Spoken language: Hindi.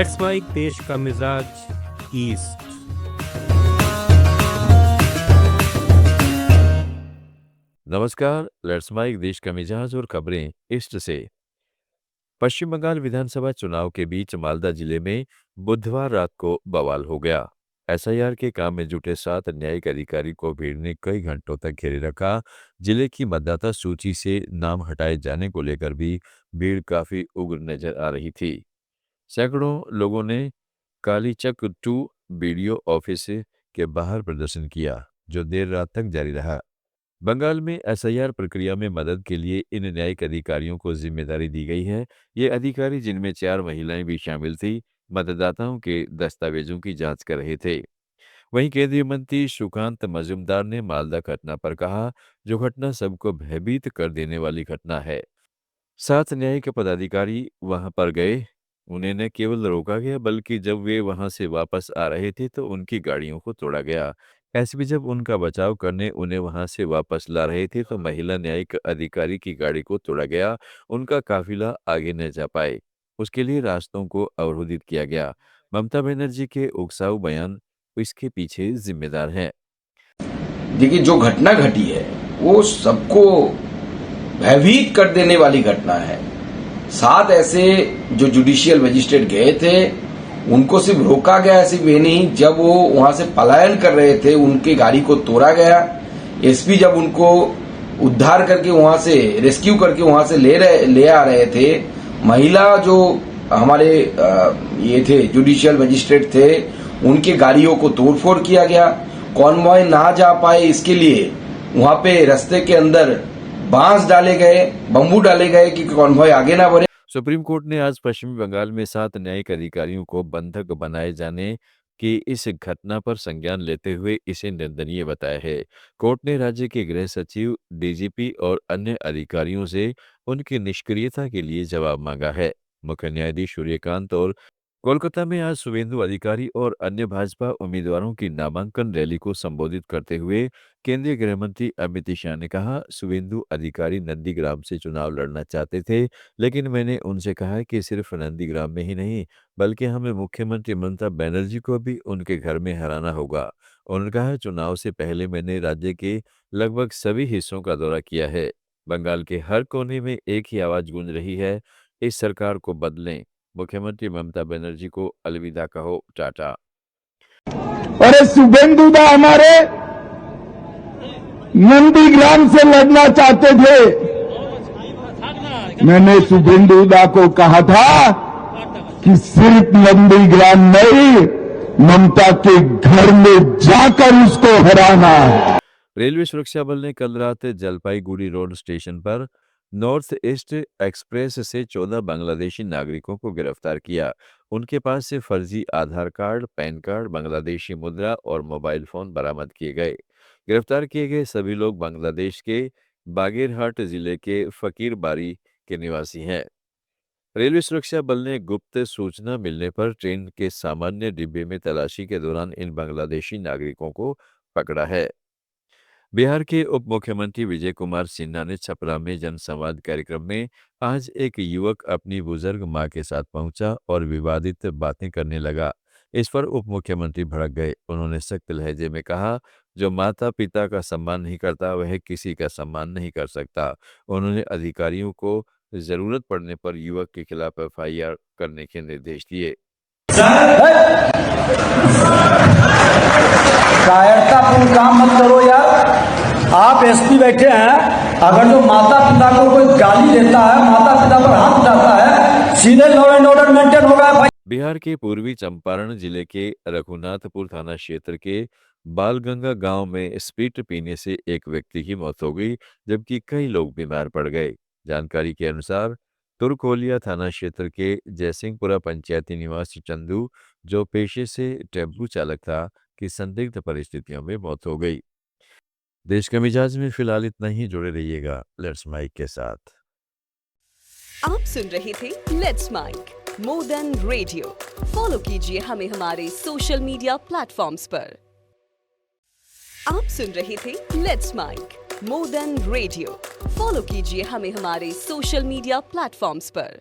लेट्स माइक देश का मिजाज ईस्ट। नमस्कार। लेट्स माइक देश का मिजाज और खबरें ईस्ट से। पश्चिम बंगाल विधानसभा चुनाव के बीच मालदा जिले में बुधवार रात को बवाल हो गया। एसआईआर के काम में जुटे 7 न्यायिक अधिकारी को भीड़ ने कई घंटों तक घेरे रखा। जिले की मतदाता सूची से नाम हटाए जाने को लेकर भी भीड़ काफी उग्र नजर आ रही थी। सैकड़ों लोगों ने कालीचक 2 बीडीओ ऑफिस के बाहर प्रदर्शन किया, जो देर रात तक जारी रहा। बंगाल में एसआईआर प्रक्रिया में मदद के लिए इन न्यायिक अधिकारियों को जिम्मेदारी दी गई है। ये अधिकारी, जिनमें 4 महिलाएं भी शामिल थी, मतदाताओं के दस्तावेजों की जांच कर रहे थे। वहीं केंद्रीय मंत्री सुकांत मजूमदार ने मालदा घटना पर कहा, जो घटना सबको भयभीत कर देने वाली घटना है। 7 न्यायिक पदाधिकारी वहां पर गए। उन्हें न केवल रोका गया, बल्कि जब वे वहां से वापस आ रहे थे तो उनकी गाड़ियों को तोड़ा गया। एसपी जब उनका बचाव करने उन्हें वहां से वापस ला रहे थे तो महिला न्यायिक अधिकारी की गाड़ी को तोड़ा गया। उनका काफिला आगे न जा पाए, उसके लिए रास्तों को अवरोधित किया गया। ममता बनर्जी के उकसाऊ बयान इसके पीछे जिम्मेदार हैं। देखिए, जो घटना घटी है वो सबको भयभीत कर देने वाली घटना है। 7 ऐसे जो जुडिशियल मजिस्ट्रेट गए थे, उनको सिर्फ रोका गया, सिर्फ ये नहीं, जब वो वहां से पलायन कर रहे थे उनकी गाड़ी को तोड़ा गया। एसपी जब उनको उद्धार करके वहां से रेस्क्यू करके वहां से ले आ रहे थे, महिला जो हमारे ये थे जुडिशियल मजिस्ट्रेट थे, उनके गाड़ियों को तोड़फोड़ किया गया। कॉन्वॉय ना जा पाए इसके लिए वहां पे रास्ते के अंदर बांस डाले गए, बम्बू डाले गए कि कॉन्वॉय आगे ना बढ़े। सुप्रीम कोर्ट ने आज पश्चिमी बंगाल में 7 न्यायिक अधिकारियों को बंधक बनाए जाने की इस घटना पर संज्ञान लेते हुए इसे निंदनीय बताया है। कोर्ट ने राज्य के गृह सचिव, डीजीपी और अन्य अधिकारियों से उनकी निष्क्रियता के लिए जवाब मांगा है। मुख्य न्यायाधीश सूर्यकांत और कोलकाता में आज शुभेंदु अधिकारी और अन्य भाजपा उम्मीदवारों की नामांकन रैली को संबोधित करते हुए केंद्रीय गृह मंत्री अमित शाह ने कहा, शुभेंदु अधिकारी नंदीग्राम से चुनाव लड़ना चाहते थे, लेकिन मैंने उनसे कहा कि सिर्फ नंदीग्राम में ही नहीं, बल्कि हमें मुख्यमंत्री ममता बनर्जी को भी उनके घर में हराना होगा। उन्होंने कहा, चुनाव से पहले मैंने राज्य के लगभग सभी हिस्सों का दौरा किया है। बंगाल के हर कोने में एक ही आवाज गूंज रही है, इस सरकार को बदलें। मुख्यमंत्री ममता बनर्जी को अलविदा कहो, टाटा। अरे शुभेंदु दा हमारे नंदीग्राम से लड़ना चाहते थे। मैंने शुभेंदु दा को कहा था कि सिर्फ नंदीग्राम नहीं, ममता के घर में जाकर उसको हराना है। रेलवे सुरक्षा बल ने कल रात जलपाईगुड़ी रोड स्टेशन पर नॉर्थ ईस्ट एक्सप्रेस से 14 बांग्लादेशी नागरिकों को गिरफ्तार किया। उनके पास से फर्जी आधार कार्ड, पैन कार्ड, बांग्लादेशी मुद्रा और मोबाइल फोन बरामद किए गए। गिरफ्तार किए गए सभी लोग बांग्लादेश के बागेरहाट जिले के फकीरबारी के निवासी हैं। रेलवे सुरक्षा बल ने गुप्त सूचना मिलने पर ट्रेन के सामान्य डिब्बे में तलाशी के दौरान इन बांग्लादेशी नागरिकों को पकड़ा है। बिहार के उप मुख्यमंत्री विजय कुमार सिन्हा ने छपरा में जनसंवाद कार्यक्रम में आज एक युवक अपनी बुजुर्ग मां के साथ पहुंचा और विवादित बातें करने लगा। इस पर उप मुख्यमंत्री भड़क गए। उन्होंने सख्त लहजे में कहा, जो माता पिता का सम्मान नहीं करता वह किसी का सम्मान नहीं कर सकता। उन्होंने अधिकारियों को जरूरत पड़ने पर युवक के खिलाफ एफआईआर करने के निर्देश दिए। कायरतापूर्ण काम मत करो यार। आप एसपी बैठे हैं, अगर जो माता पिता को कोई गाली देता है, माता पिता पर हाथ उठाता है, सीधे लॉ एंड ऑर्डर मेंटेन होगा भाई। बिहार के पूर्वी चंपारण जिले के रघुनाथपुर थाना क्षेत्र के बालगंगा गांव में स्प्रिट पीने से एक व्यक्ति की मौत हो गई, जबकि कई लोग बीमार पड़ गए। जानकारी के अनुसार तुरकोलिया थाना क्षेत्र के जयसिंहपुरा पंचायती निवासी चंदू, जो पेशे से टेम्पू चालक था, की संदिग्ध परिस्थितियों में मौत हो गई। देश के मिजाज में फिलहाल इतना ही। जुड़े रहिएगा लेट्स माइक के साथ। आप सुन रहे थे let's mic more than radio. Follow कीजिए हमें हमारे सोशल मीडिया प्लेटफॉर्म्स पर। आप सुन रहे थे let's mic more than radio. Follow कीजिए हमें हमारे सोशल मीडिया प्लेटफॉर्म्स पर।